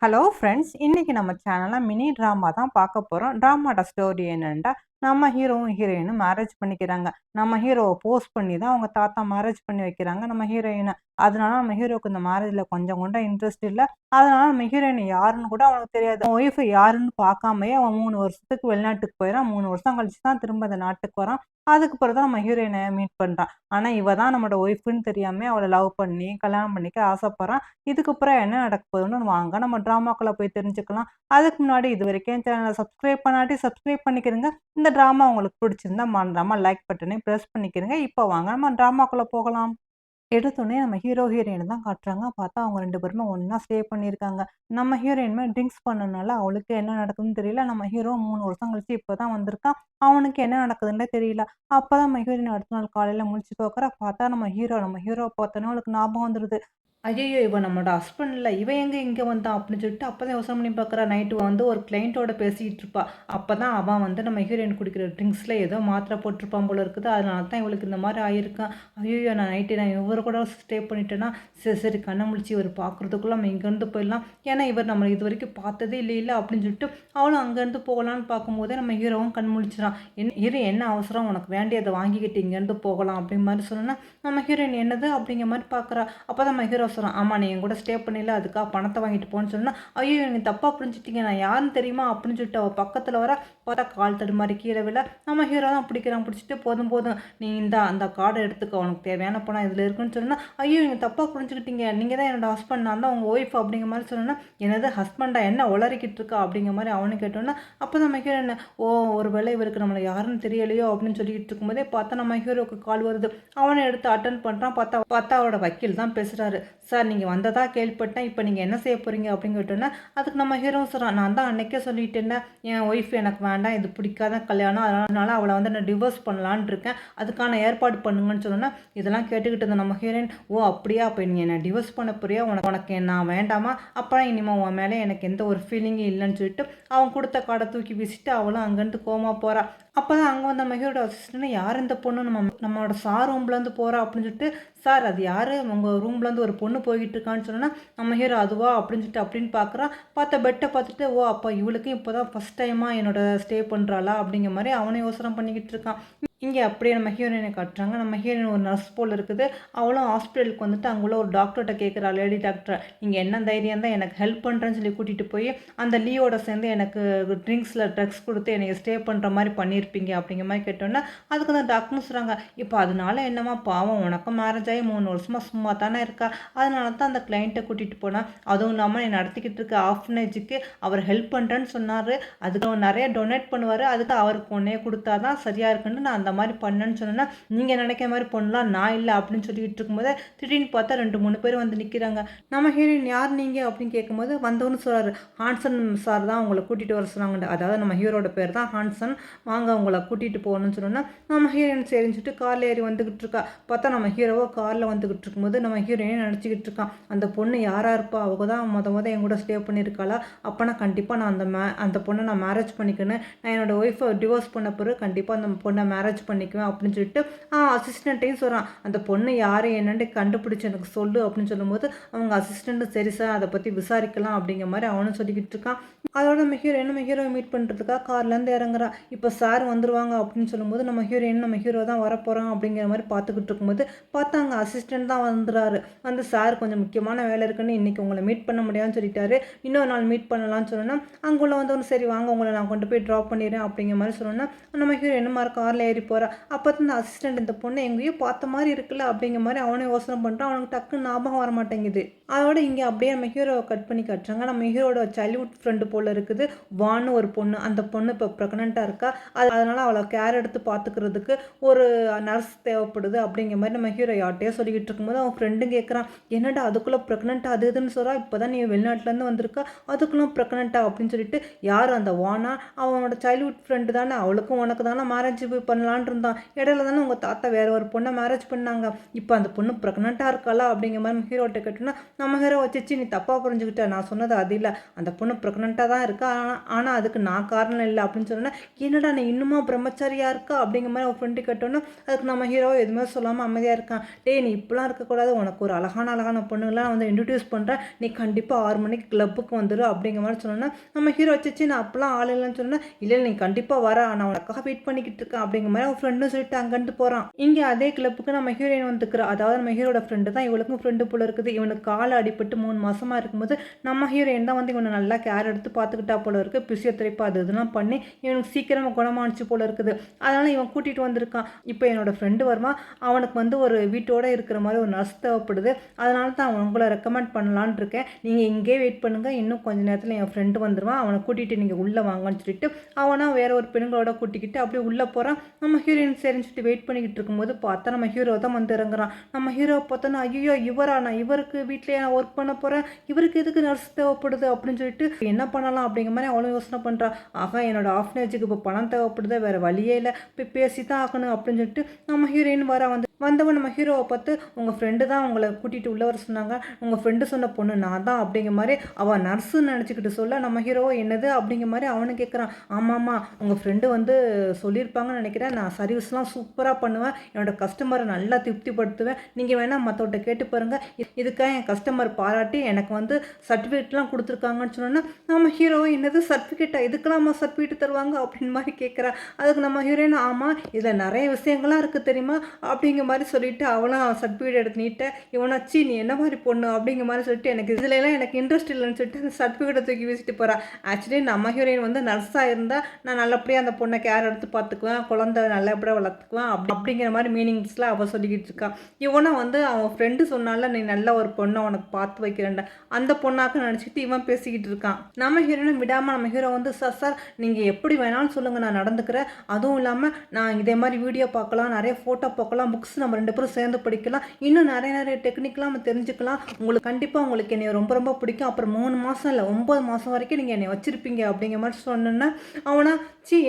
Hello friends, இன்னைக்கு நம்ம சேனல்ல மினி ட்ராமா தான் பார்க்க போறோம். ட்ராமாவோட ஸ்டோரி என்னன்னா, நம்ம ஹீரோவும் ஹீரோயினும் மேரேஜ் பண்ணிக்கிறாங்க. நம்ம ஹீரோவ ஃபோர்ஸ் பண்ணி தான் அவங்க தாத்தா மேரேஜ் பண்ணி வைக்கிறாங்க நம்ம ஹீரோயின. அதனால நம்ம ஹீரோவுக்கு இந்த மேரேஜ்ல கொஞ்சம் கூட இன்ட்ரெஸ்ட் இல்ல. அதனால நம்ம ஹீரோயின் யாருன்னு கூட அவனுக்கு தெரியாது. அவன் ஒய்ஃப் யாருன்னு பார்க்காமயே அவன் 3 வருஷத்துக்கு வெளிநாட்டுக்கு போயிறான். 3 வருஷம் கழிச்சு தான் திரும்ப இந்த நாட்டுக்கு வரான். அதுக்கு பிறகு தான் நம்ம ஹீரோயின மீட் பண்றான். ஆனா இவ தான் நம்மளோட ஒய்ஃப்ன்னு தெரியாம அவள லவ் பண்ணி கல்யாணம் பண்ணிக்க ஆசைப்படுறான். இதுக்கப்புறம் என்ன நடக்க போகுதுன்னு வாங்க நம்ம ட்ராமாக்குள்ள போய் தெரிஞ்சுக்கலாம். அதுக்கு முன்னாடி இதுவரைக்கும் என் சேனலை சப்ஸ்கிரைப் பண்ணாட்டி சப்ஸ்கிரைப் பண்ணிக்கிறங்க. இந்த ட்ராமா உங்களுக்கு பிடிச்சிருந்தா மறந்துடாம லைக் பட்டனையும் பிரஸ் பண்ணிக்கிறங்க. இப்போ வாங்க நம்ம ட்ராமாக்குள்ள போகலாம். எடுத்தோனே நம்ம ஹீரோ, ஹீரோயின் தான் காட்டுறாங்க. பார்த்தா அவங்க 2 பேருமே ஒண்ணா ஸ்டே பண்ணியிருக்காங்க. நம்ம ஹீரோயினுமே ட்ரிங்க்ஸ் பண்ணனால அவளுக்கு என்ன நடக்குதுன்னு தெரியல. நம்ம ஹீரோ 3 வருஷம் கழிச்சு இப்ப தான் வந்திருக்கான். அவனுக்கு என்ன நடக்குதுன்னே தெரியல. அப்பதான் நம்ம ஹீரோயின் அடுத்த நாள் காலையில முழிச்சு பார்க்குறா. பார்த்தா நம்ம ஹீரோவ பார்த்தோனே அவளுக்கு ஞாபகம் வந்துருது. ஐயய்யோ! இவன் நம்மளோட ஹஸ்பண்ட் இல்ல. இவன் எங்க இங்க வந்தான்? அப்படின்னு சொல்லிட்டு அப்பதான் யோசனை பண்ணி பார்க்குறா. நைட்டு வந்து ஒரு கிளையண்ட்டோட பேசிட்டு இருப்பா. அப்பதான் அவன் வந்து நம்ம ஹீரோயின் குடிக்கிற ட்ரிங்க்ஸ்ல ஏதோ மாத்திரை போட்டிருப்பான் போல இருக்குது. அதனால தான் இவளுக்கு இந்த மாரி ஆயிருக்கான். ஐயய்யோ! நான் இவரு கூட ஸ்டே பண்ணிட்டேன்னா, சரி, சரி கண்ண முழிச்சு இவரு பார்க்குறதுக்குள்ள நம்ம இங்கேருந்து போயிடலாம். ஏன்னா இவர் நம்மள இதுவரைக்கும் பார்த்ததே இல்லைல்ல அப்படின்னு சொல்லிட்டு அவளும் அங்கேருந்து போகலான்னு பார்க்கும்போதே நம்ம ஹீரோவும் கண் முழிச்சுறான். இரு என்ன அவசரம்? உனக்கு வேண்டியதை வாங்கிக்கிட்டு இங்கேருந்து போகலாம் அப்படிங்கிற மாரி சொன்னோன்னா, நம்ம ஹீரோயின் என்னது? அப்படிங்கிற மாரி பார்க்குறா. அப்பதான் நம்ம ஹீரோ சொல்கிறான், ஆமாம் நீ என் கூட ஸ்டே பண்ணல அதுக்காக பணத்தை வாங்கிட்டு போன்னு சொன்னால், ஐயோ நீங்கள் தப்பாக புரிஞ்சுட்டீங்க, நான் யாருன்னு தெரியுமா அப்படின்னு சொல்லிட்டு அவள் பக்கத்தில் வர பார்த்தா கால் தடுமாறி கீழே விழ நம்ம ஹீரோ தான் பிடிக்கிறான். பிடிச்சிட்டு போதும் போதும் நீ அந்த கார்டை எடுத்துக்க, உனக்கு தேவையான பணம் இதில் இருக்குன்னு சொன்னால், ஐயோ நீங்கள் தப்பாக புரிஞ்சுக்கிட்டீங்க, நீங்கள் தான் என்னோட ஹஸ்பண்ட், நான் தான் உங்கள் ஒய்ஃப் அப்படிங்கிற மாதிரி சொன்னோன்னா, என்னது ஹஸ்பண்டா என்ன உளறிக்கிட்டு இருக்கா அப்படிங்கிற மாதிரி அவனு கேட்டோன்னா, அப்போ தான் நம்ம ஹீரோ என்ன ஓ ஒரு வேளை இவருக்கு நம்மளை யாருன்னு தெரியலையோ அப்படின்னு சொல்லிக்கிட்டு இருக்கும்போதே பார்த்தா நம்ம ஹீரோக்கு கால் வருது. அவனை எடுத்து அட்டன் பண்ணுறான். பார்த்தா பார்த்தா அவரோட வக்கீல் தான் பேசுகிறாரு. சார் நீங்கள் வந்ததா கேள்விப்பட்டேன், இப்போ நீங்கள் என்ன செய்ய போகிறீங்க அப்படின்னு கேட்டோன்னே, அதுக்கு நம்ம ஹீரோ சொல்கிறான், நான் தான் அன்னைக்கே சொல்லிட்டேன்னே என் ஒய்ஃப் எனக்கு வேண்டாம், இது பிடிக்காத கல்யாணம், அதனால அவளை வந்து நான் டிவோர்ஸ் பண்ணலான்னு இருக்கேன், அதுக்கான ஏற்பாடு பண்ணுங்கன்னு சொன்னோன்னா, இதெல்லாம் கேட்டுக்கிட்டு இருந்த நம்ம ஹீரோயின், ஓ அப்படியா, அப்போ நீங்கள் என்னை டிவோர்ஸ் பண்ண போறியா, உனக்கு நான் வேண்டாமா, அப்புறம் இனிமேல் உன் மேலே எனக்கு எந்த ஒரு ஃபீலிங்கும் இல்லைன்னு சொல்லிட்டு அவன் கொடுத்த காடை தூக்கி வீசிட்டு அவளும் அங்கேருந்து கோமா போகிறா. அப்போ தான் அங்கே வந்த மகியோட அசிஸ்டன்ட், யார் இந்த பொண்ணு நம்மளோட சார் ரூம்லேருந்து போகிறா அப்படின்னு சொல்லிட்டு, சார் அது யார் உங்கள் ரூம்லேருந்து ஒரு பொண்ணு போய்கிட்டு இருக்கான்னு சொன்னால், நம்ம ஹீரோ அதுவா அப்படின்னு சொல்லிட்டு அப்படின்னு பார்க்குறான். பார்த்த பெட்டை பார்த்துட்டு, ஓ அப்போ இவளுக்கும் இப்போ தான் ஃபஸ்ட் டைமாக என்னோட ஸ்டே பண்ணுறாளா அப்படிங்கிற மாதிரி அவனே யோசனை பண்ணிக்கிட்டு இருக்கான். இங்கே அப்படியே நம்ம ஹீரோயினை காட்டுறாங்க. நம்ம ஹீரோயின் ஒரு நர்ஸ் போல் இருக்குது. அவளும் ஹாஸ்பிட்டலுக்கு வந்துட்டு அங்கே உள்ள ஒரு டாக்டர்கிட்ட கேட்குறா, லேடி டாக்டர் நீங்கள் என்ன தைரியம் தான் எனக்கு ஹெல்ப் பண்ணுறேன்னு சொல்லி கூட்டிகிட்டு போய் அந்த லீவோட சேர்ந்து எனக்கு ட்ரக்ஸ் கொடுத்து என்னை ஸ்டே பண்ணுற மாதிரி பண்ணியிருப்பீங்க அப்படிங்கிற மாதிரி கேட்டோன்னா, அதுக்கு தான் டாக்டர்னு சொல்கிறாங்க, இப்போ அதனால என்னம்மா பாவம் உனக்கும் மேரேஜ் ஆகி 3 வருஷமாக சும்மா தானே இருக்கா, அதனால தான் அந்த கிளைண்ட்டை கூட்டிகிட்டு போனால், அதுவும் இல்லாமல் நீ நடத்திக்கிட்டு இருக்க ஆர்ஃபனேஜுக்கு அவர் ஹெல்ப் பண்ணுறேன்னு சொன்னார், அதுக்கு அவர் நிறைய டொனேட் பண்ணுவார், அதுக்கு அவருக்கு ஒன்றே கொடுத்தா தான் சரியாக இருக்குன்னு நான் அந்த மாதிரி பண்ணேன்னு சொன்னேன்னா, நீங்கள் நினைக்கிற மாதிரி பண்ணலாம் நான் இல்லை அப்படின்னு சொல்லிட்டு இருக்கும்போது திடீர்னு பார்த்தா 2-3 பேர் வந்து நிற்கிறாங்க. நம்ம ஹீரோயின் யார் நீங்கள் அப்படின்னு கேட்கும்போது வந்தவன்னு சொல்கிறாரு, ஹான்சன் சார் தான் உங்களை கூட்டிகிட்டு வர சொன்னாங்க, அதாவது நம்ம ஹீரோட பேர் தான் ஹான்சன், வாங்க உங்களை கூட்டிகிட்டு போகணும்னு சொன்னோன்னா, நம்ம ஹீரோயின் சரின்னு சொல்லிட்டு காரில் ஏறி வந்துக்கிட்டு இருக்கா. பார்த்தா நம்ம ஹீரோவோ காரில் வந்துக்கிட்டு இருக்கும்போது நம்ம ஹீரோயினை நினச்சிக்கிட்டு இருக்கான், அந்த பொண்ணு யாராக இருப்பா, அவங்க தான் மொத என் கூட ஸ்டே பண்ணியிருக்காளா, அப்போனா கண்டிப்பாக நான் அந்த பொண்ணை நான் மேரேஜ் பண்ணிக்கணும், நான் என்னோட ஒய்ஃபை டிவோர்ஸ் பண்ண பிறகு கண்டிப்பாக அந்த பொண்ணை மேரேஜ் பண்ணிக்குவேன் அப்படின்னு சொல்லிட்டு அசிஸ்டண்ட்டையும் சொல்கிறான், அந்த பொண்ணு யார் என்னன்னு கண்டுபிடிச்சி எனக்கு சொல்லு அப்படின்னு சொல்லும்போது அவங்க அசிஸ்டண்ட்டும் சரி சார் அதை பற்றி விசாரிக்கலாம் அப்படிங்கிற மாதிரி அவனும் சொல்லிக்கிட்டு இருக்கான். அதோட நம்ம ஹீரோவை மீட் பண்ணுறதுக்காக கார்லேருந்து இறங்குறா. இப்போ சார் வந்துருவாங்க அப்படின்னு சொல்லும்போது நம்ம ஹீரோ தான் வரப்போகிறான் அப்படிங்கிற மாதிரி பார்த்துக்கிட்டு இருக்கும்போது பார்த்தா அங்கே அசிஸ்டண்ட் தான் வந்துடுறாரு. வந்து சார் கொஞ்சம் முக்கியமான வேலை இருக்குன்னு இன்றைக்கி உங்களை மீட் பண்ண முடியாதுன்னு சொல்லிட்டாரு, இன்னொரு நாள் மீட் பண்ணலாம்னு சொன்னோன்னா, அங்கே உள்ள வந்தவொன்னு சரி வாங்க உங்களை நான் கொண்டு போய் ட்ராப் பண்ணிடுறேன் அப்படிங்கிற மாதிரி சொன்னோன்னா, நம்ம ஹீரோ என்ன மாதிரி காரில் ஏறி போகிறா. அப்போ தான் இந்த அசிஸ்டண்ட் இந்த பொண்ணை எங்கேயோ பார்த்த மாதிரி இருக்குல்ல அப்படிங்கிற மாதிரி அவனே யோசனை பண்ணுறான். அவனுக்கு டக்குன்னு ஞாபகம் வர மாட்டேங்குது. அதோட இங்கே அப்படியே நம்ம ஹீரோவை கட் பண்ணி காட்டுறாங்க. நம்ம ஹீரோட சைல்ட்ஹுட் ஃப்ரெண்டு போல் இருக்குது வான்னு ஒரு பொண்ணு. அந்த பொண்ணு இப்போ ப்ரெக்னெண்ட்டாக இருக்கா. அதனால் அவளை கேர் எடுத்து பார்த்துக்கிறதுக்கு ஒரு நர்ஸ் தேவைப்படுது அப்படிங்கிற மாதிரி நம்ம ஹீரோ யார்ட்டையோ சொல்லிக்கிட்டு இருக்கும்போது அவன் ஃப்ரெண்டும் கேட்குறான், என்னடா அதுக்குள்ளே ப்ரெக்னெண்ட்டாக அது இதுன்னு சொல்கிறா, இப்போ தான் நீ வெளிநாட்டிலேருந்து வந்திருக்கா அதுக்குள்ளே ப்ரெக்னெண்ட்டாக அப்படின்னு சொல்லிட்டு, யார் அந்த வானா, அவனோட சைல்ட்ஹுட் ஃப்ரெண்டு தானே, அவளுக்கும் உனக்கு தானே மேரேஜ் பண்ணலான்னு பண்ணலான் இருந்தான். இடையில தானே உங்கள் தாத்தா வேற ஒரு பொண்ணை மேரேஜ் பண்ணாங்க. இப்போ அந்த பொண்ணு ப்ரெக்னெண்ட்டாக இருக்காளா அப்படிங்கிற மாதிரி ஹீரோட்ட கேட்டோன்னா, நம்ம ஹீரோ வச்சு நீ தப்பாக புரிஞ்சுக்கிட்ட, நான் சொன்னது அது இல்லை, அந்த பொண்ணு ப்ரெக்னெண்ட்டாக தான் இருக்கா, ஆனால் அதுக்கு நான் காரணம் இல்லை அப்படின்னு சொன்னேன்னா, என்னடா நீ இன்னுமா பிரம்மச்சாரியாக இருக்கா அப்படிங்கிற மாதிரி ஒரு ஃப்ரெண்டு கேட்டோன்னா, அதுக்கு நம்ம ஹீரோ எதுவுமே சொல்லாமல் அமைதியாக இருக்கான். டேய் நீ இப்படிலாம் இருக்கக்கூடாது, உனக்கு ஒரு அழகான பொண்ணுங்களாம் வந்து இன்ட்ரடியூஸ் பண்ணுறேன், நீ கண்டிப்பாக 6 மணிக்கு கிளப்புக்கு வந்துடு அப்படிங்கிற மாதிரி சொன்னோன்னா, நம்ம ஹீரோ வச்சு நான் அப்பெல்லாம் ஆள் இல்லைன்னு சொன்னேன். இல்லை நீ கண்டிப்பாக வர, நான் உனக்காக வெயிட் பண்ணிக்கிட்டு இருக்கேன் அப்படிங்கிற மாதிரி அவன் ஃப்ரெண்டும் சொல்லிட்டு அங்கேருந்து போகிறான். இங்கே அதே கிளப்புக்கு நம்ம ஹீரோயின் வந்துக்கிறா. அதாவது நம்ம ஹீரோட ஃப்ரெண்டு தான் இவளுக்கும் ஃப்ரெண்டு போல இருக்குது. இவனுக்கு காலை அடிபட்டு 3 மாசமாக இருக்கும்போது நம்ம ஹீரோயின் தான் வந்து இவனை நல்லா கேர் எடுத்து பார்த்துக்கிட்டா போல இருக்குது. பிசியோதெரப்பி அது இதெல்லாம் பண்ணி இவனுக்கு சீக்கிரமாக குணமானுச்சு போல இருக்குது. அதனால் இவன் கூட்டிகிட்டு வந்திருக்கான். இப்போ என்னோட ஃப்ரெண்டு வருமா, அவனுக்கு வந்து ஒரு வீட்டோட இருக்கிற மாதிரி ஒரு நர்ஸ் தேவைப்படுது, அதனால தான் அவன் உங்களை ரெக்கமெண்ட் பண்ணலான் இருக்கேன். நீங்கள் இங்கே வெயிட் பண்ணுங்கள், இன்னும் கொஞ்சம் நேரத்தில் என் ஃப்ரெண்டு வந்துடுவான், அவனை கூட்டிகிட்டு நீங்கள் உள்ளே வாங்கன்னு சொல்லிட்டு அவனா வேற ஒரு பெண்களோட கூட்டிக்கிட்டு அப்படியே உள்ளே போகிறான். நம்ம ஹீரோயின் சரின்னு சொல்லிட்டு வெயிட் பண்ணிக்கிட்டு இருக்கும்போது பார்த்தா நம்ம ஹீரோ தான் வந்து இறங்குறான். நம்ம ஹீரோவை பார்த்தோன்னா, ஐயோ இவரா, நான் இவருக்கு வீட்டிலேயே நான் ஒர்க் பண்ண போகிறேன், இவருக்கு எதுக்கு நர்ஸ் தேவைப்படுது அப்படின்னு சொல்லிட்டு என்ன பண்ணலாம் அப்படிங்கிற மாதிரி அவளும் யோசனை பண்ணுறான். ஆகா என்னோட ஆஃப்னேஜுக்கு இப்போ பணம் தேவைப்படுது, வேறு வழியே இல்லை, போய் பேசி தான் ஆகணும் அப்படின்னு சொல்லிட்டு நம்ம ஹீரோயின் வந்தவன் நம்ம ஹீரோவை பார்த்து, உங்கள் ஃப்ரெண்டு தான் உங்களை கூட்டிகிட்டு உள்ளே வர சொன்னாங்க, உங்கள் ஃப்ரெண்டு சொன்ன பொண்ணு நான் தான் அப்படிங்கிற மாதிரி அவள் நர்ஸுன்னு நினச்சிக்கிட்டு சொல்ல, நம்ம ஹீரோவை என்னது அப்படிங்கிற மாதிரி அவனு கேட்குறான். ஆமாம்மா உங்கள் ஃப்ரெண்டு வந்து சொல்லியிருப்பாங்கன்னு நினைக்கிறேன், நான் சர்வீஸ்லாம் சூப்பராக பண்ணுவேன், என்னோடய கஸ்டமரை நல்லா திருப்திப்படுத்துவேன், நீங்கள் வேணால் மற்றவர்கிட்ட கேட்டு பாருங்கள், இதுக்காக என் கஸ்டமர் பாராட்டி எனக்கு வந்து சர்டிஃபிகேட்லாம் கொடுத்துருக்காங்கன்னு சொன்னோன்னா, நம்ம ஹீரோவை என்னது சர்டிஃபிகேட்டா, இதுக்கெல்லாம் சர்டிஃபிகேட் தருவாங்க அப்படின்னு மாதிரி கேட்குறா. அதுக்கு நம்ம ஹீரோயின், ஆமாம் இதில் நிறைய விஷயங்கள்லாம் இருக்குது தெரியுமா அப்படிங்கிற மாதிரி சொல்லிட்டு அவனும் சர்டிஃபிகேட் எடுத்து நீட்ட, இவனாச்சு நீ என்ன மாதிரி பொண்ணு அப்படிங்கிற மாதிரி சொல்லிட்டு எனக்கு இதுலலாம் எனக்கு இன்ட்ரெஸ்ட் இல்லைன்னு சொல்லிட்டு அந்த சர்டிஃபிகேட்டை தூக்கி வீசிட்டு போகிறான். ஆக்சுவலி நம்ம ஹீரோயின் வந்து நர்ஸாக இருந்தால் நான் நல்லபடியாக அந்த பொண்ணை கேர் எடுத்து பார்த்துக்குவேன், குழந்தை நல்லபடியாக வளர்த்துக்குவேன் அப்படிங்கிற மாதிரி மீனிங்ஸில் அவள் சொல்லிக்கிட்டு இருக்கான். இவனை வந்து அவன் ஃப்ரெண்டு சொன்னால நீ நல்ல ஒரு பொண்ணை உனக்கு பார்த்து வைக்கிறேன்டா அந்த பொண்ணாக்க நினச்சிக்கிட்டு இவன் பேசிக்கிட்டு இருக்கான். நம்ம ஹீரோயினும் விடாமல் நம்ம ஹீரோ வந்து, சார் நீங்கள் எப்படி வேணாலும் சொல்லுங்கள், நான் நடந்துக்கிறேன், அதுவும் இல்லாமல் நான் இதே மாதிரி வீடியோ பார்க்கலாம், நிறைய ஃபோட்டோ பார்க்கலாம், புக்ஸ் நம்ம 2 பேரும் சேர்ந்து படிக்கலாம், இன்னும் நிறைய டெக்னிக்லாம் நம்ம தெரிஞ்சுக்கலாம், உங்களுக்கு கண்டிப்பாக உங்களுக்கு என்னை ரொம்ப பிடிக்கும், அப்புறம் 3 மாதம் இல்லை 9 மாதம் வரைக்கும் நீங்கள் என்னை வச்சுருப்பீங்க அப்படிங்கிற மாதிரி சொன்னேன்னா அவனா,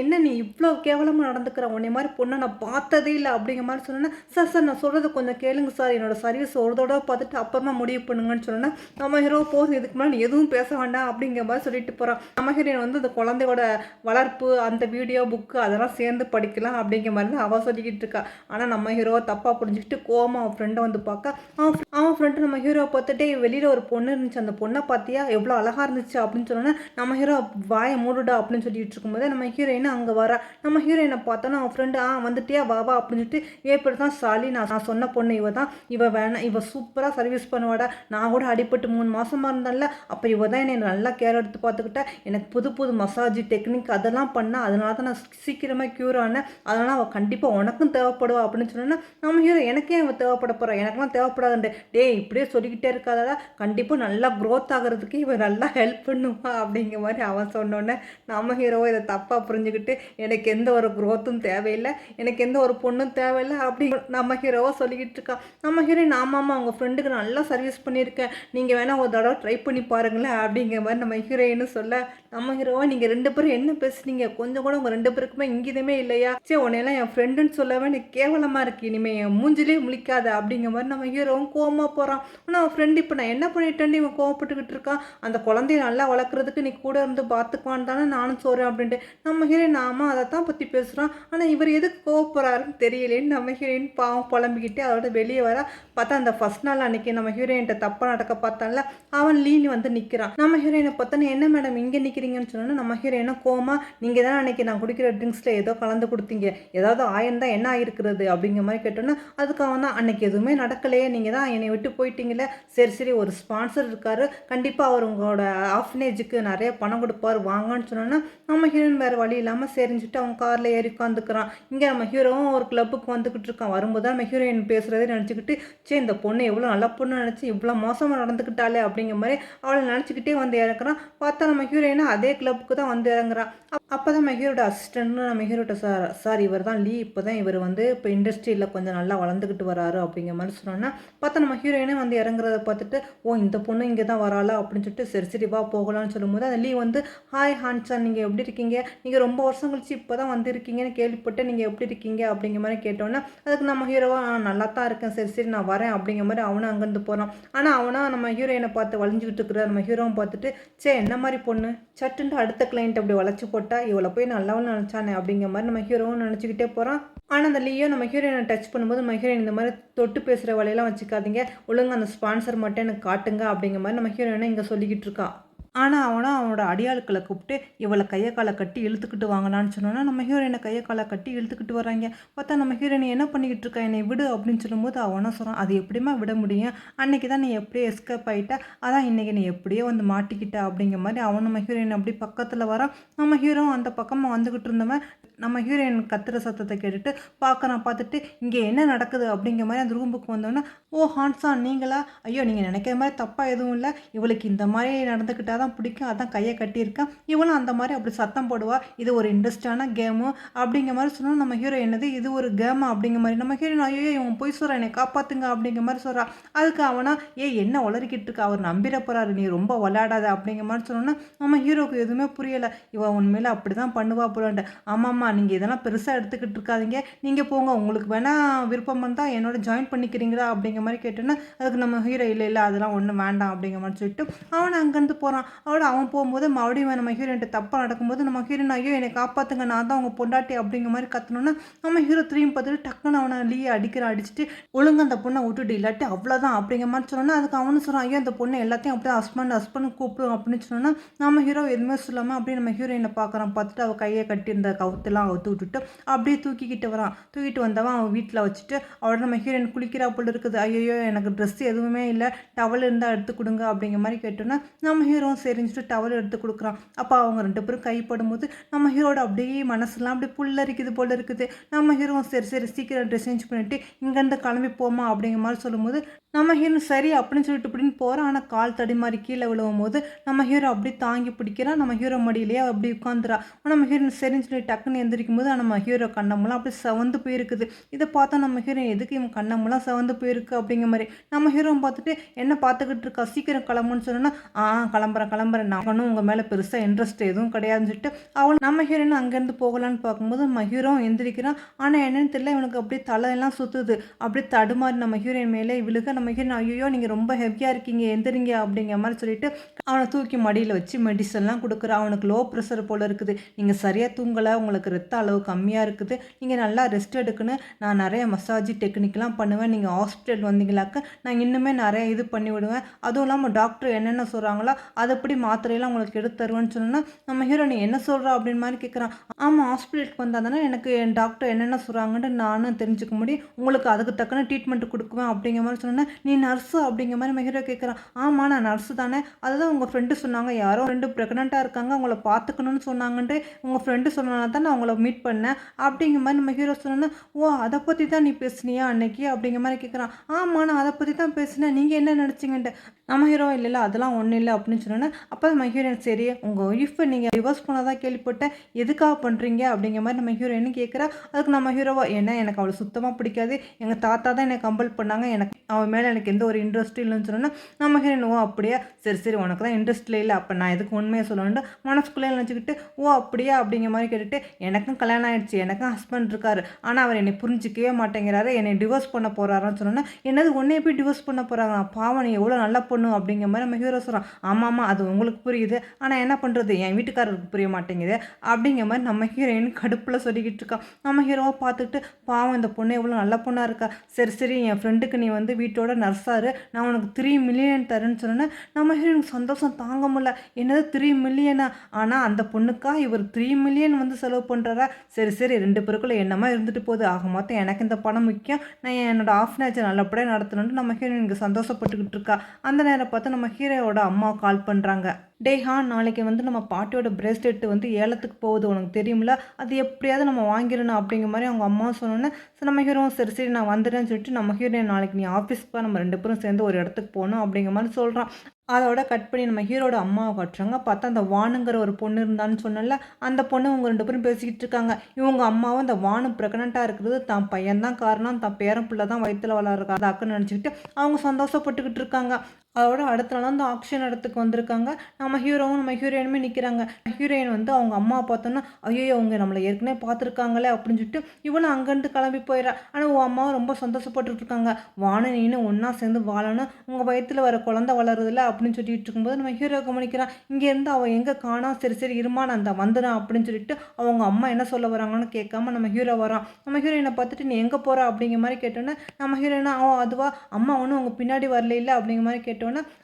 என்ன நீ இவ்வளோ கேவலமாக நடந்துக்கிற, உன்னை மாதிரி பொண்ணை நான் பார்த்ததே இல்லை அப்படிங்கிற மாதிரி சொன்னேன்னா, சார் நான் சொல்கிறது கொஞ்சம் கேளுங்க சார், என்னோட சர்வீஸ் ஒரு தடவை பார்த்துட்டு அப்புறமா முடிவு பண்ணுங்கன்னு சொன்னேன்னா, நம்ம ஹீரோ போதும் இதுக்கு மேலே நீ எதுவும் பேச வேண்டாம் அப்படிங்கிற மாதிரி சொல்லிட்டு போகிறான். நம்ம ஹீரோயின் வந்து அந்த குழந்தையோட வளர்ப்பு அந்த வீடியோ புக்கு அதெல்லாம் சேர்ந்து படிக்கலாம் அப்படிங்கிற மாதிரி தான் அவள் சொல்லிக்கிட்டு இருக்கா. ஆனால் நம்ம ஹீரோவை தப்பாக புரிஞ்சுக்கிட்டு கோவமா அவன் ஃப்ரெண்டை வந்து பார்க்க, அவன் ஃப்ரெண்டு நம்ம ஹீரோவை பார்த்துட்டே, வெளியில் ஒரு பொண்ணு இருந்துச்சு, அந்த பொண்ணை பார்த்தியா எவ்வளோ அழகாக இருந்துச்சு அப்படின்னு சொன்னோன்னா, நம்ம ஹீரோ வாயை மூடுடா அப்படின்னு சொல்லிட்டு இருக்கும்போது நம்ம ஹீரோயின் அங்கே வரா. நம்ம ஹீரோயினை பார்த்தோன்னா அவன் ஃப்ரெண்டு, வந்துட்டியா வா அப்படின்னு சொல்லிட்டு, இப்படி தான் சாலி, நான் சொன்ன பொண்ணு இவ தான், இவ வேணாம், இவ சூப்பராக சர்வீஸ் பண்ணுவாடா, நான் கூட அடிப்பட்டு 3 மாதமாக இருந்தால, அப்போ இவ தான் என்னை நல்லா கேர் எடுத்து பார்த்துக்கிட்டா, எனக்கு புது மசாஜ் டெக்னிக் அதெல்லாம் பண்ணால், அதனால தான் நான் சீக்கிரமாக க்யூர் ஆனேன், அதனால் அவள் கண்டிப்பாக உனக்கும் தேவைப்படுவா அப்படின்னு சொன்னோன்னா, நம்ம ஹீரோ எனக்கே அவன் தேவைப்பட போகிறான், எனக்கெல்லாம் தேவைப்படாதுண்டு, டேய் இப்படியே சொல்லிக்கிட்டே இருக்காதடா, கண்டிப்பாக நல்லா க்ரோத் ஆகிறதுக்கு இவன் நல்லா ஹெல்ப் பண்ணுவா அப்படிங்கிற மாதிரி அவன் சொன்னோன்னே நம்ம ஹீரோவை இதை தப்பாக புரிஞ்சுக்கிட்டு, எனக்கு எந்த ஒரு க்ரோத்தும் தேவையில்லை, எனக்கு எந்த ஒரு பொண்ணும் தேவையில்லை அப்படி நம்ம ஹீரோவை சொல்லிக்கிட்டு இருக்கான். நம்ம ஹீரோயின், ஆமாம்மா அவங்க ஃப்ரெண்டுக்கு நல்லா சர்வீஸ் பண்ணியிருக்கேன், நீங்கள் வேணால் ஒரு தடவை ட்ரை பண்ணி பாருங்களேன் அப்படிங்கிற மாதிரி நம்ம ஹீரோயின்னு சொல்ல, நம்ம ஹீரோவை நீங்கள் 2 பேரும் என்ன பேசுனீங்க, கொஞ்சம் கூட உங்கள் 2 பேருக்குமே இங்கிதமே இல்லையா, உன்னையெல்லாம் என் ஃப்ரெண்டுன்னு சொல்லவே எனக்கு கேவலமாக இருக்குது, இனிமேல் என் மூஞ்சிலே முழிக்காத அப்படிங்கிற மாதிரி நம்ம ஹீரோவும் கோவமாக போகிறான். ஆனால் அவன் ஃப்ரெண்டு, இப்போ நான் என்ன பண்ணிட்டேன்னு இவன் கோவப்பட்டுக்கிட்டு இருக்கான், அந்த குழந்தைய நல்லா வளர்க்குறதுக்கு நீ கூட இருந்து பார்த்துக்குவான்னு தானே நானும் சொல்கிறேன் அப்படின்ட்டு நம்ம ஹீரோயின், ஆமாம் அதை தான் பற்றி பேசுகிறான், ஆனால் இவர் எதுக்கு கோவப்படுறாருன்னு தெரியலேன்னு நம்ம ஹீரோயின் பாவம் புலம்பிக்கிட்டு அதோட வெளியே வர பார்த்தா, அந்த ஃபர்ஸ்ட் நாள் அன்னைக்கு நம்ம ஹீரோயின்ட்ட தப்பாக நடக்க பார்த்தால அவன் லீனி வந்து நிற்கிறான். நம்ம ஹீரோயினை பார்த்தோன்னே, என்ன மேடம் இங்கே நிற்கிறீங்கன்னு சொன்னோன்னா, நம்ம ஹீரோயினை கோமா, நீங்கள் தான் அன்னைக்கு நான் குடிக்கிற ட்ரிங்க்ஸில் ஏதோ கலந்து கொடுத்தீங்க, ஏதாவது ஆயந்தான் என்ன ஆயிருக்கிறது அப்படிங்கிற மாதிரி கேட்டோன்னா, அதுக்கு அவன் தான், அன்னைக்கு எதுவுமே நடக்கலையே, நீங்கள் தான் என்னை விட்டு போயிட்டீங்களே, சரி ஒரு ஸ்பான்சர் இருக்காரு, கண்டிப்பாக அவர் உங்களோட ஆஃப்னேஜுக்கு நிறைய பணம் கொடுப்பார் வாங்கன்னு சொன்னோன்னா, நம்ம ஹீரோயின் வேறு வழி இல்லாமல் சரிஞ்சுட்டு அவன் காரில் ஏறி உட்காந்துக்கிறான். இங்கே நம்ம ஹீரோவும் ஒரு கிளப்புக்கு வந்துக்கிட்டு இருக்கான். வரும்போது நம்ம ஹீரோயின் பேசுகிறதே நினச்சிக்கிட்டு, சே இந்த பொண்ணு எவ்வளோ நல்ல பொண்ணு நினச்சி இவ்வளோ மோசமாக நடந்துக்கிட்டாலே அப்படிங்கிற மாதிரி அவளை நினச்சிக்கிட்டே வந்து இறக்குறான். பார்த்தா நம்ம ஹீரோயினா அதே கிளப்புக்கு தான் வந்து இறங்குறான். அப்போ தான் நம்ம ஹீரோட அசிஸ்டன்ட்னு நம்ம ஹீரோட்ட சார் இவர் தான் லீ, இப்போ தான் இவர் வந்து இப்போ இண்டஸ்ட்ரியில் கொஞ்சம் நல்லா வளர்ந்துக்கிட்டு வராரு அப்படிங்கிற மாதிரி சொன்னோன்னா, பார்த்தா நம்ம ஹீரோயினே வந்து இறங்குறத பார்த்துட்டு, ஓ இந்த பொண்ணு இங்கே தான் வராளா அப்படின்னு சொல்லிட்டு சரி சரி வா போகலான்னு சொல்லும்போது அந்த லீ வந்து, ஹாய் ஹான்சான் நீங்கள் எப்படி இருக்கீங்க, நீங்கள் ரொம்ப வருஷம் கழிச்சு இப்போ தான் வந்திருக்கீங்கன்னு கேள்விப்பட்டு நீங்கள் எப்படி இருக்கீங்க அப்படிங்கிற மாதிரி கேட்டோன்னா, அதுக்கு நம்ம ஹீரோவா நல்லா தான் இருக்கேன் சரி சரி நான் வரேன் அப்படிங்கிற மாதிரி அவனும் அங்கேருந்து போகிறான். ஆனால் அவனா நம்ம ஹீரோயினை பார்த்து வளைஞ்சிக்கிட்டு இருக்கிற நம்ம ஹீரோவை பார்த்துட்டு, சே என்ன மாதிரி பொண்ணு சட்டுன்ட்டு அடுத்த கிளைண்ட் அப்படி வளைச்சி போட்டா இவளை போய் நல்லவன்னு நினச்சானே அப்படிங்கிற மாதிரி நம்ம ஹீரோவும் நினச்சிக்கிட்டே போகிறான். ஆனால் அந்த லீயோ நம்ம ஹீரோயினை டச் பண்ணும்போது நம்ம ஹீரோயின் இந்த மாதிரி தொட்டு பேசுகிற வலையெல்லாம் வச்சுக்காதீங்க, ஒழுங்கு அந்த ஸ்பான்சர் மட்டும் எனக்கு காட்டுங்க அப்படிங்கிற மாதிரி நம்ம ஹீரோயினை இங்கே சொல்லிக்கிட்டு இருக்கா. ஆனால் அவனோட அடியாட்களை கூப்பிட்டு இவளை கையை காலை கட்டி இழுத்துக்கிட்டு வாங்கினான்னு சொன்னோன்னா நம்ம ஹீரோயினை கையை காலை கட்டி இழுத்துக்கிட்டு வராங்க. பார்த்தா நம்ம ஹீரோயினை என்ன பண்ணிக்கிட்டு இருக்கா, என்னை விடு அப்படின்னு சொல்லும்போது அவனா சொல்கிறான், அது எப்படிமா விட முடியும், அன்றைக்கி தான் நீ எப்படியோ எஸ்கேப் ஆகிட்ட, அதான் இன்றைக்கி நீ எப்படியோ வந்து மாட்டிக்கிட்ட அப்படிங்கிற மாதிரி அவன் நம்ம ஹீரோயின் அப்படி பக்கத்தில் வரான். நம்ம ஹீரோ அந்த பக்கமாக வந்துக்கிட்டு இருந்தவன் நம்ம ஹீரோயின் கத்துற சத்தத்தை கேட்டுட்டு பார்த்துட்டு இங்கே என்ன நடக்குது அப்படிங்கிற மாதிரி அந்த ரூமுக்கு வந்தோன்னா, ஓ ஹான்சான் நீங்களா, ஐயோ நீங்கள் நினைக்கிற மாதிரி தப்பாக எதுவும் இல்லை, இவளுக்கு இந்த மாதிரி நடந்துக்கிட்டா தான் பிடிக்கும், அதான் கையை கட்டியிருக்கேன், இவளும் அந்த மாதிரி அப்படி சத்தம் போடுவா, இது ஒரு இன்ட்ரெஸ்டான கேமு அப்படிங்கிற மாதிரி சொன்னால் நம்ம ஹீரோ என்னது இது ஒரு கேமா அப்படிங்கிற மாதிரி நம்ம ஹீரோயின் ஐயோ இவன் போய் சொல்கிறான் என்னை காப்பாற்றுங்க அப்படிங்கிற மாதிரி சொல்கிறான். அதுக்கு அவனா என்ன உளறிக்கிட்டு இருக்கா, அவர் நம்பிட போகிறாரு, நீ ரொம்ப விளையாடாத அப்படிங்கிற மாதிரி சொன்னோன்னா நம்ம ஹீரோவுக்கு எதுவுமே புரியலை, இவன் உண்மையில் அப்படி தான் பண்ணுவா போலான்ட்டு. ஆமாம்மா நீங்கள் இதெல்லாம் பெருசாக எடுத்துக்கிட்டு இருக்காதீங்க, நீங்கள் போங்க, உங்களுக்கு வேணால் விருப்பம் இருந்தால் என்னோட ஜாயின் பண்ணிக்கிறீங்களா அப்படிங்கிற மாதிரி கேட்டோன்னா அதுக்கு நம்ம ஹீரோ இல்லை அதெல்லாம் ஒன்றும் வேண்டாம் அப்படிங்கிற மாதிரி சொல்லிட்டு அவனை அங்கேருந்து போகிறான். அவன் போகும்போது மறுபடியும் நம்ம ஹீரோயின்ட்டு தப்பாக நடக்கும்போது நம்ம ஹீரோயின் ஐயோ என்னை காப்பாற்றுங்க நான் தான் அவங்க பொண்டாட்டி அப்படிங்கிற மாதிரி கத்தணுன்னா நம்ம ஹீரோ திரும்பி பார்த்துட்டு டக்குன்னு அவனை லீயை அடிச்சுட்டு ஒழுங்கு அந்த பொண்ணை விட்டுட்டு இல்லாட்டி அவ்வளோதான் அப்படிங்கிற மாதிரி சொன்னோன்னா அதுக்கு அவனு சொல்கிறான், ஐயோ அந்த பொண்ணை எல்லாத்தையும் அப்படியே ஹஸ்பண்ட் கூப்பிடும் அப்படின்னு சொன்னோன்னா நம்ம ஹீரோ எதுவுமே சொல்லாமல் அப்படியே நம்ம ஹீரோயினை பார்த்துட்டு அவள் கையை கட்டியிருந்த கவுத்தெல்லாம் அவுத்து விட்டுட்டு அப்படியே தூக்கிக்கிட்டு வரான். தூக்கிட்டு வந்தவன் அவன் வீட்டில் வச்சுட்டு அவளோட நம்ம ஹீரோயின் குளிக்கிறா போல் இருக்குது, ஐயோ எனக்கு ட்ரெஸ் எதுவுமே இல்லை, டவல் இருந்தால் எடுத்து கொடுங்க அப்படிங்கிற மாதிரி கேட்டோன்னா நம்ம ஹீரோ சரிஞ்சுட்டு டவல் எடுத்து கொடுக்குறான். அப்போ அவங்க ரெண்டு பேரும் கைப்படும்போது நம்ம ஹீரோட அப்படியே மனசுலாம் அப்படியே புல்லரிக்குது போல் இருக்குது. நம்ம ஹீரோ சரி சீக்கிரம் ட்ரெஸ் சேஞ்ச் பண்ணிவிட்டு இங்கேருந்து கிளம்பி போமா அப்படிங்கிற மாதிரி சொல்லும்போது நம்ம ஹீரோ சரி அப்படின்னு சொல்லிட்டு இப்படின்னு போகிறான். ஆனால் கால் தடிமாறி கீழே விழுவும் போது நம்ம ஹீரோ அப்படி தாங்கி பிடிக்கிறான். நம்ம ஹீரோ மடியிலேயே அப்படி உட்காந்துறா. நம்ம ஹீரோ சரின்னு சொல்லி டக்குன்னு எந்திரிக்கும் போது நம்ம ஹீரோ கண்ணமெல்லாம் அப்படியே செவந்து போயிருக்குது. இதை பார்த்தா நம்ம ஹீரோ எதுக்கு இவன் கண்ணமெல்லாம் செவந்து போயிருக்கு அப்படிங்கிற மாதிரி நம்ம ஹீரோ பார்த்துட்டு என்ன பார்த்துக்கிட்டு இருக்கா, சீக்கிரம் கிளம்புன்னு சொன்னோன்னா கிளம்புறேன் நான் ஒன்றும் உங்கள் மேலே பெருசாக இன்ட்ரெஸ்ட் எதுவும் கிடையாதுன்னு சொல்லிட்டு அவள் நம்ம ஹீரோன்னு அங்கேருந்து போகலான்னு பார்க்கும்போது நம்ம ஹீரோ எந்திரிக்கிறான். ஆனால் என்னன்னு தெரியல இவனுக்கு அப்படியே தலையெல்லாம் சுற்றுது. அப்படியே தடுமாறி நம்ம ஹீரோயின் மேலே விழுக நம்ம ஹீரோயின் ஐயோ நீங்கள் ரொம்ப ஹெவியாக இருக்கீங்க எந்திரிங்க அப்படிங்கிற மாதிரி சொல்லிட்டு அவனை தூக்கி மடியில் வச்சு மெடிசன்லாம் கொடுக்குறான். அவனுக்கு லோ ப்ரெஷர் போல் இருக்குது, நீங்கள் சரியாக தூங்கலை, உங்களுக்கு ரத்த அளவு கம்மியாக இருக்குது, நீங்கள் நல்லா ரெஸ்ட் எடுக்கணும், நான் நிறைய மசாஜ் டெக்னிக்லாம் பண்ணுவேன், நீங்கள் ஹாஸ்பிட்டல் வந்தீங்களாக்க நான் இன்னுமே நிறைய இது பண்ணி விடுவேன், அதுவும் இல்லாமல் டாக்டர் என்னென்ன சொல்கிறாங்களோ அதுபடி மாத்திரையெல்லாம் உங்களுக்கு எடுத்து தருவேன்னு சொன்னோன்னா நம்ம ஹீரோ நீ என்ன சொல்கிறா அப்படின்னு மாதிரி கேட்குறான். ஆமாம் ஹாஸ்பிட்டலுக்கு வந்தால் தானே எனக்கு என் டாக்டர் என்னென்ன சொல்கிறாங்கன்ட்டு நானும் தெரிஞ்சுக்க முடியும், உங்களுக்கு அதுக்கு தக்கன ட்ரீட்மெண்ட் கொடுக்குவேன் அப்படிங்கிற மாதிரி சொன்னேன். நீ நர்ஸு அப்படிங்கிற மாதிரி நம்ம ஹீரோ கேட்குறான். ஆமாம் நான் நர்ஸு தானே, அதுதான் உங்கள் ஃப்ரெண்டு சொன்னாங்க, யாரோ 2 ப்ரெக்னெண்ட்டாக இருக்காங்க அவங்கள பார்த்துக்கணும்னு சொன்னாங்கன்ட்டு உங்கள் ஃப்ரெண்டு சொன்னனால தான் நான் அவங்கள மீட் பண்ணேன் அப்படிங்கிற மாதிரி நம்ம ஹீரோ சொன்னோன்னா ஓ அதை பற்றி தான் நீ பேசுனியா அன்னைக்கு அப்படிங்கிற மாதிரி கேட்குறான். ஆமாம் நான் அதை பற்றி தான் பேசினேன், நீங்கள் என்ன நினச்சிங்கன்ட்டு நம்ம ஹீரோ இல்லை அதெல்லாம் ஒன்றும் இல்லை அப்படின்னு சொன்னோன்னே அப்போ நம்ம ஹீரோயின் சரி உங்கள் ஒய்ஃபை நீங்கள் டிவோர்ஸ் பண்ணாதான் கேள்விப்பட்டேன், எதுக்காக பண்ணுறீங்க அப்படிங்கிற மாதிரி நம்ம ஹீரோயின்னு கேட்குறா. அதுக்கு நம்ம ஹீரோவா ஏன்னா எனக்கு அவளை சுத்தமாக பிடிக்காது, எங்கள் தாத்தா தான் என்னை கம்பல் பண்ணாங்க, எனக்கு அவன் மேலே எனக்கு எந்த ஒரு இன்ட்ரெஸ்ட்டும் இல்லைன்னு சொன்னோன்னா நம்ம ஹீரோயின் ஓ அப்படியா சரி உனக்கு தான் இன்ட்ரெஸ்ட் இல்லை அப்போ நான் எதுக்கு உண்மையாக சொல்லணுன்ட்டு மனசுக்குள்ளே நினச்சிக்கிட்டு ஓ அப்படியா அப்படிங்கிற மாதிரி கேட்டுட்டு எனக்கும் கல்யாணம் ஆகிடுச்சு, எனக்கும் ஹஸ்பண்ட் இருக்காரு, ஆனால் அவர் என்னை புரிஞ்சிக்கவே மாட்டேங்கிறாரு, என்னை டிவோர்ஸ் பண்ண போகிறாரான்னு சொன்னோன்னா என்னது உன்னைய போய் டிவோர்ஸ் பண்ண போகிறாங்க, பாவம் நீ எவ்வளோ நல்லா பொண்ணு அப்படிங்கிற மாதிரி நம்ம ஹீரோ சொல்கிறான். ஆமாம் அது உங்களுக்கு புரியுது, ஆனால் என்ன பண்ணுறது என் வீட்டுக்காரருக்கு புரிய மாட்டேங்குது அப்படிங்கிற மாதிரி நம்ம ஹீரோயின் கடுப்பில் சொல்லிக்கிட்டு இருக்கான். நம்ம ஹீரோவை பார்த்துட்டு பாவம் இந்த பொண்ணு எவ்வளோ நல்ல பொண்ணாக இருக்கா, சரி என் ஃப்ரெண்டுக்கு நீ வந்து வீட்டோட நர்ஸாரு நான் உனக்கு 3 மில்லியன் தரேன்னு சொன்னேன்னா நம்ம ஹீரோனுக்கு சந்தோஷம் தாங்க முடியல, என்னது 3 மில்லியனா, ஆனால் அந்த பொண்ணுக்கா இவர் 3 மில்லியன் வந்து செலவு பண்ணுறாரா, சரி 2 பேருக்குள்ளே என்னமா இருந்துட்டு போகுது, ஆக மொத்தம் எனக்கு இந்த பணம் முக்கியம், நான் என்னோட ஆஃப்னேஜை நல்லபடியாக நடத்தணுன்ட்டு நம்ம ஹீரோயினுக்கு சந்தோஷப்பட்டுக்கிட்டு இருக்கா. அந்த நேரம் பார்த்து நம்ம ஹீரோவோட அம்மா கால் பண்ணுறாங்க. டேய் நாளைக்கு வந்து நம்ம பாட்டியோட பிரேஸ்லெட் வந்து ஏலத்துக்கு போகுது உனக்கு தெரியும்ல, அது எப்படியாவது நம்ம வாங்கிடணும் அப்படிங்கிற மாதிரி அவங்க அம்மா சொன்னோன்னே, நம்ம ஹீரோவும் சரி சரி நான் வந்துடுறேன்னு சொல்லிட்டு நம்ம ஹீரோயின் நாளைக்கு நீ ஆஃபீஸ்க்கு வா, நம்ம 2 பேரும் சேர்ந்து ஒரு இடத்துக்கு போகணும் அப்படிங்கிற மாதிரி சொல்கிறான். அதோட கட் பண்ணி நம்ம ஹீரோட அம்மாவை காட்டுறாங்க. பார்த்தா அந்த வானுங்கிற ஒரு பொண்ணு இருந்தான்னு சொன்னேன்ல, அந்த பொண்ணு இவங்க 2 பேரும் பேசிக்கிட்டு இருக்காங்க. இவங்க அம்மாவும் அந்த வானு ப்ரெக்னெண்ட்டாக இருக்கிறது தான் பையன் தான் காரணம், தான் பேரன் பிள்ளை தான் வயித்துல வளர்றதாக்குன்னு நினச்சிக்கிட்டு அவங்க சந்தோஷப்பட்டுக்கிட்டு இருக்காங்க. அதோட அடுத்த நாள் வந்து ஆக்ஷன் இடத்துக்கு வந்திருக்காங்க. நம்ம ஹீரோவும் நம்ம ஹீரோயினுமே நிற்கிறாங்க. ஹீரோயின் வந்து அவங்க அம்மா பார்த்தோன்னா, ஐயோ அவங்க நம்மளை ஏற்கனவே பார்த்துருக்காங்களே அப்படின்னு சொல்லிட்டு இவளும் அங்கேருந்து கிளம்பி போயிடறா. ஆனால் உன் அம்மாவும் ரொம்ப சந்தோஷப்பட்டுட்டு இருக்காங்க. வானு நீனு ஒன்றா சேர்ந்து வாழணும், உங்கள் வயிற்றில் வர குழந்தை வளருதில்ல அப்படின்னு சொல்லிட்டு இருக்கும்போது நம்ம ஹீரோ கவனிக்கிறான். இங்கேருந்து அவள் எங்கே காணா, சரி சரி இருமா நான் அந்த வந்துடான் அப்படின்னு சொல்லிட்டு அவங்க அம்மா என்ன சொல்ல வராங்கன்னு கேட்காம நம்ம ஹீரோ வரான். நம்ம ஹீரோயினை பார்த்துட்டு நீ எங்கே போகிற அப்படிங்கிற மாதிரி கேட்டோன்னே நம்ம ஹீரோயினா அதுவா அம்மா ஒன்றும் அவங்க பின்னாடி வரல இல்லை அப்படிங்கிற மாதிரி கேட்டோன்னே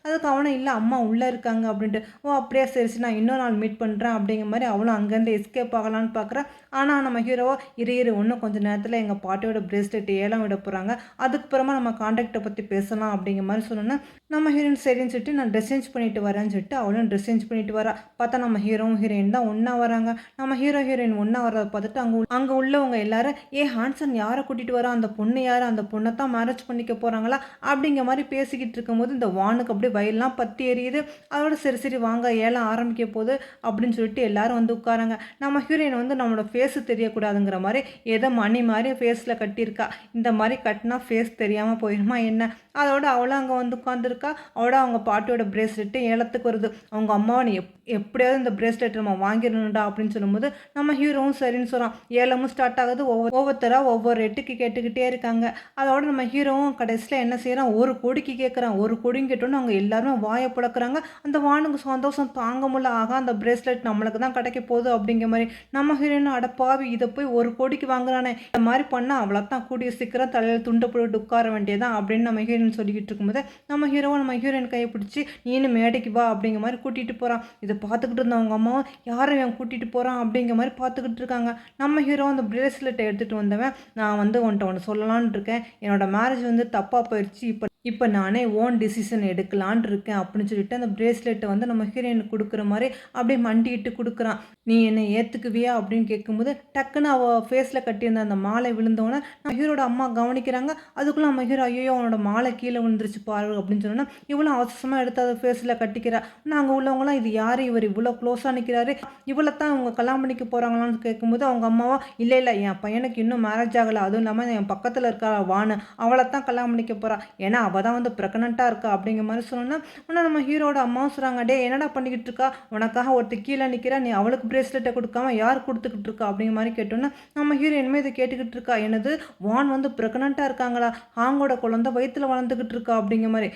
அதுக்கு அவனும் இல்லை அம்மா உள்ளே இருக்காங்க அப்படின்ட்டு. அப்படியே சரி சரி நான் இன்னொரு நாள் மீட் பண்ணுறேன் அப்படிங்கிற மாதிரி அவளும் அங்கேருந்து எஸ்கேப் ஆகலான்னு பார்க்குறேன். ஆனால் நம்ம ஹீரோவோ இரு இன்னும் கொஞ்சம் நேரத்தில் எங்கள் பாட்டியோட பிரேஸ்லெட் ஏலம் விட போகிறாங்க, அதுக்கப்புறமா நம்ம கான்டாக்டை பற்றி பேசலாம் அப்படிங்கிற மாதிரி சொன்னோன்னா நம்ம ஹீரோயின் சரின்னு சொல்லிட்டு நான் ட்ரெஸ் சேஞ்ச் பண்ணிட்டு வரேன்னு சொல்லிட்டு அவளும் ட்ரெஸ் சேஞ்ச் பண்ணிட்டு வரா. பார்த்தா நம்ம ஹீரோவும் ஹீரோயின் தான் ஒன்றா வராங்க. நம்ம ஹீரோயின் ஒன்றா வரதை பார்த்துட்டு அங்கே உள்ளவங்க எல்லாரும் ஹான்சன் யாரை கூட்டிகிட்டு வரா, அந்த பொண்ணு யார், அந்த பொண்ணை தான் மேரேஜ் பண்ணிக்க போகிறாங்களா அப்படிங்கிற மாதிரி பேசிக்கிட்டு இருக்கும்போது இந்த வானுக்கு அப்படியே வயல்லாம் பற்றி எரியுது. அதோட சரி சரி வாங்க ஏலம் ஆரம்பிக்க போகுது அப்படின்னு சொல்லிட்டு எல்லாரும் வந்து உட்காராங்க. நம்ம ஹீரோயின் வந்து நம்மளோட ஃபேஸு தெரியக்கூடாதுங்கிற மாதிரி ஏதோ மணி மாதிரி ஃபேஸில் கட்டியிருக்கா. இந்த மாதிரி கட்டினா ஃபேஸ் தெரியாமல் போயிடுமா என்ன. அதோட அவளும் அங்கே வந்து உட்காந்துருக்கா. அவளோட அவங்க பாட்டியோட பிரேஸ்லெட்டு ஏலத்துக்கு வருது. அவங்க அம்மாவை நீ எப்படியாவது இந்த பிரேஸ்லெட் நம்ம வாங்கிடணும்டா அப்படின்னு சொல்லும்போது நம்ம ஹீரோவும் சரின்னு சொல்கிறான். ஏலமும் ஸ்டார்ட் ஆகுது. ஒவ்வொருத்தராக ஒவ்வொரு ரேட்டுக்கு கேட்டுக்கிட்டே இருக்காங்க. அதோட நம்ம ஹீரோவும் கடைசியில் என்ன செய்கிறான், 1 கோடிக்கு கேட்குறான். 1 கோடின்னு கேட்டோன்னு அவங்க எல்லாருமே வாயை புழக்கிறாங்க. அந்த வானுக்கு சந்தோஷம் தாங்க முடியல. ஆகா அந்த பிரேஸ்லெட் நம்மளுக்கு தான் கிடைக்க போகுது அப்படிங்கிற மாதிரி. நம்ம ஹீரோயின் அடப்பாவி இதை போய் 1 கோடிக்கு வாங்குறானே, இந்த மாதிரி பண்ணால் அவ்வளோ தான் கூடிய சீக்கிரம் தலையில் துண்டை போட்டு உட்கார வேண்டியதான் அப்படின்னு நம்ம ஹீரோயின் சொல்லிக்கிட்டு இருக்கும்போது நம்ம ஹீரோவும் நம்ம ஹீரோயின் கையை பிடிச்சி நீனு மேடைக்கு வா அப்படிங்கிற மாதிரி கூட்டிகிட்டு போகிறான். இதை பார்த்துக்கிட்டு இருந்தவங்க அம்மாவும் யாரும் இவன் கூட்டிகிட்டு போகிறான் அப்படிங்கிற மாதிரி பார்த்துக்கிட்டு இருக்காங்க. நம்ம ஹீரோ அந்த பிரேஸ்லெட்டை எடுத்துகிட்டு வந்தவன் நான் வந்து உன்ட்ட ஒன்று சொல்லலான்னு இருக்கேன், என்னோடய மேரேஜ் வந்து தப்பாக போயிடுச்சு, இப்போ நானே ஓன் டிசிஷன் எடுக்கலான் இருக்கேன் அப்படின்னு சொல்லிட்டு அந்த பிரேஸ்லெட்டை வந்து நம்ம ஹீரோயினுக்கு கொடுக்குற மாதிரி அப்படியே மண்டிட்டு கொடுக்குறான். நீ என்னை ஏற்றுக்குவியா அப்படின்னு கேட்கும்போது டக்குன்னு அவள் ஃபேஸில் கட்டியிருந்த அந்த மாலை விழுந்தோன்னே நம்ம ஹீரோட அம்மா கவனிக்கிறாங்க. அதுக்குள்ளே நம்ம ஹீரோ ஐயோ அவனோட மாலை கீழே விழுந்துருச்சு பாரு அப்படின்னு சொன்னோன்னா இவ்வளோ அவசரமாக எடுத்து அதை ஃபேஸில் கட்டிக்கிறா. நாங்கள் உள்ளவங்களாம் இது யார் இவர் இவ்வளோ க்ளோஸாக நிற்கிறாரு, இவ்வளோ தான் அவங்க கல்யாணம் பண்ணிக்க போகிறாங்களான்னு கேட்கும்போது அவங்க அம்மாவா இல்லை என் பையனுக்கு இன்னும் மேரேஜ் ஆகலை, அதுவும் இல்லாமல் என் பக்கத்தில் இருக்கா வானு அவளை தான் கல்யாணம் பண்ணிக்க போகிறா, ஏன்னா அவள் தான் வந்து ப்ரெக்னெண்ட்டாக இருக்கா அப்படிங்கிற மாதிரி சொன்னோன்னா ஆனால் நம்ம ஹீரோட அம்மாவும் சொல்கிறாங்க டே என்னடா பண்ணிக்கிட்டு இருக்கா, உனக்காக ஒருத்தர் கீழே நிற்கிறா, நீ அவளுக்கு பிரேஸ்லெட்டை கொடுக்காம யார் கொடுத்துக்கிட்டு இருக்கா அப்படிங்கிற மாதிரி கேட்டோன்னா நம்ம ஹீரோயினுமே இதை கேட்டுக்கிட்டு இருக்கா. எனது வான் வந்து ப்ரெக்னெண்ட்டாக இருக்காங்களா, ஹாங்கோட குழந்தை வயிற்றில் வளர்ந்துக்கிட்டு இருக்கா அப்படிங்கிற மாதிரி.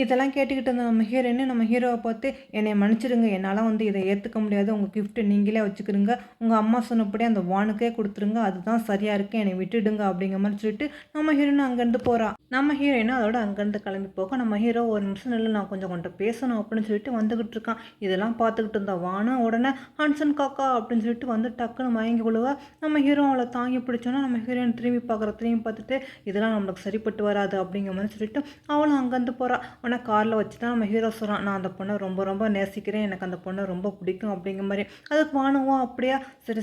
இதெல்லாம் கேட்டுக்கிட்டு இருந்த நம்ம ஹீரோயின்னு நம்ம ஹீரோவை பார்த்து என்னை மன்னிச்சிடுங்க, என்னால் வந்து இதை ஏற்றுக்க முடியாது, உங்கள் கிஃப்ட்டு நீங்களே வச்சுக்கிறீங்க, உங்கள் அம்மா சொன்னபடி அந்த வானுக்கே கொடுத்துருங்க, அதுதான் சரியாக இருக்குது, என்னை விட்டுடுங்க அப்படிங்கிற மாதிரி சொல்லிட்டு நம்ம ஹீரோயின் அங்கேருந்து போகிறா. நம்ம ஹீரோயினும் அதோட அங்கேருந்து கிளம்பி போக நம்ம ஹீரோ ஒரு நிமிஷம் இல்லை நான் கொஞ்சம் கொண்டு பேசணும் அப்படின்னு சொல்லிட்டு வந்துக்கிட்டு இருக்கான். இதெல்லாம் பார்த்துக்கிட்டு இருந்தா வானா உடனே ஹான்சன் காக்கா அப்படின்னு சொல்லிட்டு வந்து டக்குன்னு மயங்கி விழுவா. நம்ம ஹீரோ அவளை தாங்கி பிடிச்சோன்னா நம்ம ஹீரோயின் திரும்பி பார்த்துட்டு இதெல்லாம் நம்மளுக்கு சரிப்பட்டு வராது அப்படிங்கிற மாதிரி சொல்லிட்டு அவளும் அங்கேருந்து போகிறா. ஆனால் காரில் வச்சு தான் நம்ம ஹீரோ சொல்கிறான் நான் அந்த பொண்ணை ரொம்ப ரொம்ப நேசிக்கிறேன், எனக்கு அந்த பொண்ணை ரொம்ப பிடிக்கும் அப்படிங்கிற மாதிரி. அதுக்கு வானுவோம் அப்படியா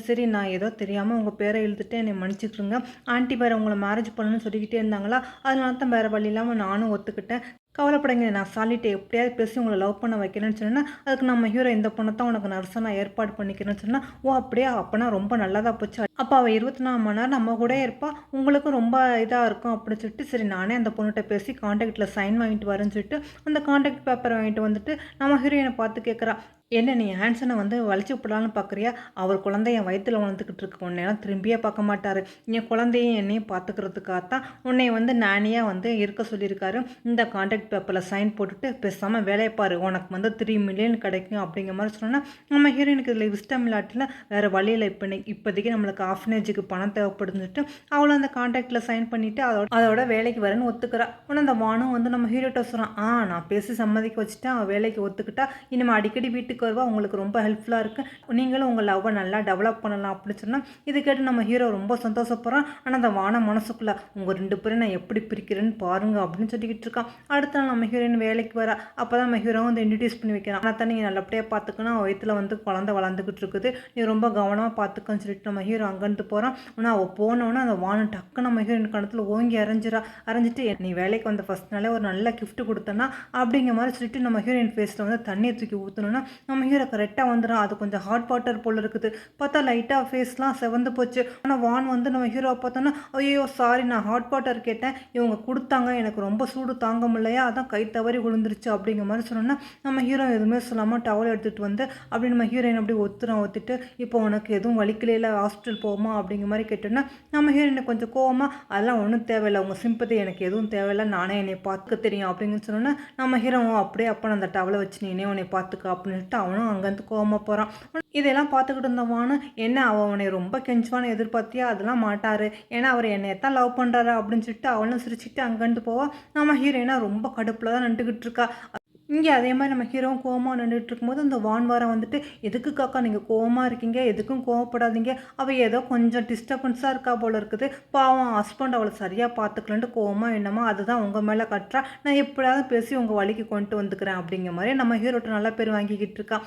சரி நான் ஏதோ தெரியாமல் உங்கள் பேரை எழுதிட்டு என்னை மன்னிச்சுக்கிறேங்க, ஆண்டி வேறு உங்களை மேரேஜ் பண்ணணும்னு சொல்லிக்கிட்டே இருந்தாங்களா, அதனால தான் வேறு வழி இல்லாமல் நானும் ஒத்துக்கிட்டேன், கவலைப்படைங்க நான் சாலிட்டு எப்படியாவது பேசி உங்களை லவ் பண்ண வைக்கிறேன்னு சொன்னால் அதுக்கு நம்ம ஹீரோ இந்த பொண்ணை தான் உனக்கு நர்ஸாக நான் ஏற்பாடு பண்ணிக்கிறேன்னு சொன்னால் அப்படியே அப்போனா ரொம்ப நல்லதாக போச்சு, அப்போ அவள் 24 மணி நேரம் நம்ம கூட இருப்பா, உங்களுக்கும் ரொம்ப இதாக இருக்கும் அப்படின்னு சொல்லிட்டு சரி நானே அந்த பொண்ணுகிட்ட பேசி கான்டாக்டில் சைன் வாங்கிட்டு வரேன்னு சொல்லிட்டு அந்த கான்டாக்ட் பேப்பரை வாங்கிட்டு வந்துட்டு நம்ம ஹீரோயினை பார்த்து கேட்குறா என்ன நீ ஹான்சனை வந்து வலிச்சு விடலான்னு பார்க்குறியா, அவர் குழந்தைய என் வயிற்றில் வளர்ந்துக்கிட்டு இருக்க உன்னையெல்லாம் திரும்பியே பார்க்க மாட்டார், என் குழந்தையும் என்னையும் பார்த்துக்கிறதுக்காகத்தான் உன்னை வந்து நானியாக வந்து இருக்க சொல்லியிருக்காரு, இந்த கான்டாக்ட் பேப்பரில் சைன் போட்டுட்டு பேசாமல் வேலையை பாரு, உனக்கு வந்து 3 மில்லியன் கிடைக்கும் அப்படிங்கிற மாதிரி சொன்னால் நம்ம ஹீரோயினுக்கு இதில் இஷ்டம் இல்லாட்டில் வேறு வழியில் இப்போதைக்கு நம்மளுக்கு ஆஃபனேஜுக்கு பணம் தேவைப்படுதுன்ட்டு அவளும் அந்த கான்டாக்டில் சைன் பண்ணிவிட்டு அதோட வேலைக்கு வரேன்னு ஒத்துக்கிறா. ஆனால் அந்த வானும் வந்து நம்ம ஹீரோட்ட சொல்கிறான் நான் பேசி சம்மதிக்க வச்சுட்டேன், அவள் வேலைக்கு ஒத்துக்கிட்டா இனிமேல் அடிக்கடி வீட்டுக்கு வீட்டுக்கு வருவா, உங்களுக்கு ரொம்ப ஹெல்ப்ஃபுல்லாக இருக்குது, நீங்களும் உங்கள் லவ்வை நல்லா டெவலப் பண்ணலாம் அப்படின்னு சொன்னால் இது கேட்டு நம்ம ஹீரோ ரொம்ப சந்தோஷப்படுறான். ஆனால் அந்த வானம் மனசுக்குள்ளே உங்கள் 2 பேரும் நான் எப்படி பிரிக்கிறேன்னு பாருங்க அப்படின்னு சொல்லிக்கிட்டு இருக்கான். அடுத்த நாள் நம்ம ஹீரோயின் வேலைக்கு வரா. அப்போ தான் நம்ம ஹீரோ வந்து இன்ட்ரடியூஸ் பண்ணி வைக்கிறான். ஆனால் தான் நீங்கள் நல்லபடியாக பார்த்துக்கணும், வயிற்றுல வந்து குழந்தை வளர்ந்துக்கிட்டு இருக்குது, நீ ரொம்ப கவனமாக பார்த்துக்கன்னு சொல்லிட்டு நம்ம ஹீரோ அங்கேருந்து போகிறான். ஆனால் அவள் போனோன்னே அந்த வானம் டக்கு நம்ம ஹீரோயின் கணத்தில் ஓங்கி அரைஞ்சிட்டு நீ வேலைக்கு வந்த ஃபஸ்ட் நாளே ஒரு நல்ல கிஃப்ட் கொடுத்தனா அப்படிங்கிற மாதிரி சொல்லிட்டு நம்ம ஹீரோயின் ஃபேஸில் வந்து தண்ணியை தூக்கி ஊற்றணுன்னா நம்ம ஹீரோ கரெக்டாக வந்துடும். அது கொஞ்சம் ஹாட் வாட்டர் போல் இருக்குது. பார்த்தா லைட்டாக ஃபேஸ்லாம் செவந்து போச்சு. ஆனால் வான் வந்து நம்ம ஹீரோவை பார்த்தோன்னா ஐயோ சாரி நான் ஹாட் வாட்டர் கேட்டேன், இவங்க கொடுத்தாங்க, எனக்கு ரொம்ப சூடு தாங்க முடியலையா, அதான் கை தவறி விழுந்துருச்சு அப்படிங்கிற மாதிரி சொன்னோன்னா நம்ம ஹீரோ எதுவுமே சொல்லாமல் டவல் எடுத்துகிட்டு வந்து அப்படி நம்ம ஹீரோயின் அப்படி ஒத்துட்டு இப்போ உனக்கு எதுவும் வலிக்கலையில ஹாஸ்பிட்டல் போகுமா அப்படிங்கிற மாதிரி கேட்டோன்னா நம்ம ஹீரோயினை கொஞ்சம் கோவமாக அதெல்லாம் ஒன்றும் தேவையில்லை, உங்கள் சிம்பத்தி எனக்கு எதுவும் தேவையில்லை, நானே என்னை பார்த்துக்க தெரியும் அப்படின்னு சொன்னோன்னா நம்ம ஹீரோ அப்படியே அப்போ அந்த டவலை வச்சு நீனே உன்னை பார்த்துக்க அப்படின்னு சொல்லிட்டு அவனும் அங்கேருந்து கோவமாக போகிறான். இதெல்லாம் பார்த்துக்கிட்டு இருந்தவானு என்ன அவனை ரொம்ப கெஞ்சுவான்னு எதிர்பார்த்தியா, அதெல்லாம் மாட்டார், ஏன்னா அவர் என்னையத்தான் லவ் பண்ணுறாரு அப்படின்னு சொல்லிட்டு அவளும் சிரிச்சுட்டு அங்கேருந்து போவா. நம்ம ஹீரோயினா ரொம்ப கடுப்பில் தான் நின்றுக்கிட்டு இருக்கா. இங்கே அதே மாதிரி நம்ம ஹீரோவும் கோவமாக நின்றுட்டு இருக்கும்போது அந்த வான்வாரம் வந்துட்டு எதுக்கு காக்கா நீங்கள் கோவமாக இருக்கீங்க, எதுக்கும் கோவப்படாதீங்க, அவள் ஏதோ கொஞ்சம் டிஸ்டர்பன்ஸாக இருக்கா போல இருக்குது, பாவம் ஹஸ்பண்ட் அவளை சரியாக பார்த்துக்கலன்ட்டு கோவமாக என்னமோ அதுதான் உங்கள் மேலே கட்டுறா, நான் எப்படியாவது பேசி உங்கள் வழிக்கு கொண்டு வந்துக்கிறேன் அப்படிங்கிற மாதிரி நம்ம ஹீரோட்ட நல்ல பேர் வாங்கிக்கிட்டு இருக்கா.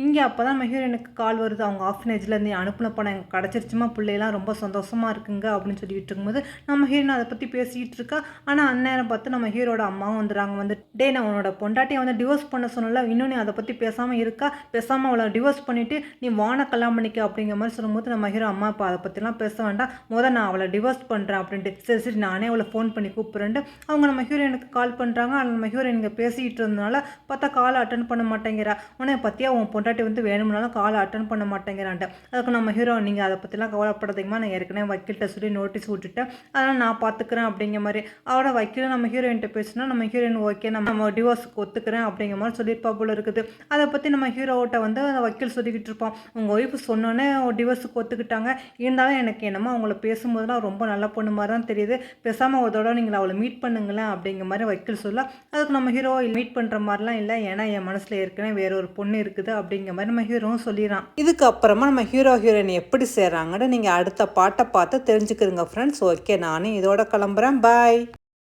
இங்கே அப்போ தான் நம்ம ஹீரோயினுக்கு கால் வருது, அவங்க ஆஃபனேஜ்லேருந்து அனுப்பின பணம் எனக்கு கிடச்சிருச்சுமா, பிள்ளைலாம் ரொம்ப சந்தோஷமாக இருக்குங்க அப்படின்னு சொல்லிட்டு இருக்கும்போது நம்ம ஹீரோயின் அதை பற்றி பேசிக்கிட்டு இருக்கா. ஆனால் அந்நேரம் பார்த்து நம்ம ஹீரோட அம்மாவும் வந்துடுறாங்க. வந்து டே நான் உன்னோட பொண்டாட்டியை வந்து டிவோர்ஸ் பண்ண சொன்னல, இன்னும் நீ அதை பற்றி பேசாமல் இருக்கா, பேசாமல் அவளை டிவோர்ஸ் பண்ணிவிட்டு நீ வானை கல்யாணம் பண்ணிக்க அப்படிங்கிற மாதிரி சொல்லும்போது நம்ம ஹீரோ அம்மா இப்போ அதை பற்றிலாம் பேச வேண்டாம், நான் அவளை டிவோர்ஸ் பண்ணுறேன் அப்படின்ட்டு சரி சரி நானே அவளை ஃபோன் பண்ணி கூப்பிட்றேன்ட்டு அவங்க நம்ம ஹீரோயினுக்கு கால் பண்ணுறாங்க. அதில் நம்ம ஹீரோயின் இங்கே பேசிகிட்டு இருந்தனால பார்த்தா காலை அட்டன் பண்ண மாட்டேங்கிறா. உடனே பற்றியா உன் பொண்டாட்டி வந்து வேணும்னாலும் காலை அட்டன் பண்ண மாட்டேங்கிறான்ட்டு. அதுக்கு நம்ம ஹீரோ நீங்கள் அதை பற்றிலாம் கவலைப்படாதீங்கம்மா, நான் ஏற்கனவே வக்கீல்கிட்ட சொல்லி நோட்டீஸ் விட்டுட்டேன், அதனால் நான் பார்த்துக்கிறேன் அப்படிங்கிற மாதிரி அவரோட வக்கீல் நம்ம ஹீரோயின்ட்ட பேசினா நம்ம ஹீரோயின் ஓகே நம்ம டிவோர்ஸுக்கு ஒத்துக்கிறேன் அப்படிங்கிற மாதிரி சொல்லியிருப்பா போல இருக்குது. அதை பற்றி நம்ம ஹீரோட்ட வந்து அந்த வக்கீல் சொல்லிக்கிட்டு இருப்போம், உங்கள் ஒய்ஃபு சொன்னோன்னே டிவோர்ஸுக்கு ஒத்துக்கிட்டாங்க, இருந்தாலும் எனக்கு என்னமோ அவங்கள பேசும்போதுலாம் ரொம்ப நல்ல பொண்ணு மாதிரி தான் தெரியுது, பேசாமல் ஒரு தடவை நீங்கள் அவளை மீட் பண்ணுங்களேன் அப்படிங்கிற மாதிரி வக்கீல் சொல்ல, அதுக்கு நம்ம ஹீரோ மீட் பண்ணுற மாதிரிலாம் இல்லை, ஏன்னா என் மனசில் ஏற்கனவே வேற ஒரு பொண்ணு இருக்குது அப்படிங்கிற மாதிரி நம்ம ஹீரோவும் சொல்லிடுறான். இதுக்கப்புறமா நம்ம ஹீரோயின் எப்படி செய்கிறாங்கன்னு நீங்கள் அடுத்த பாட்டை பார்த்து தெரிஞ்சுக்கிறீங்க ஃப்ரெண்ட்ஸ். ஓகே நானும் இதோட கிளம்புறேன், பாய்.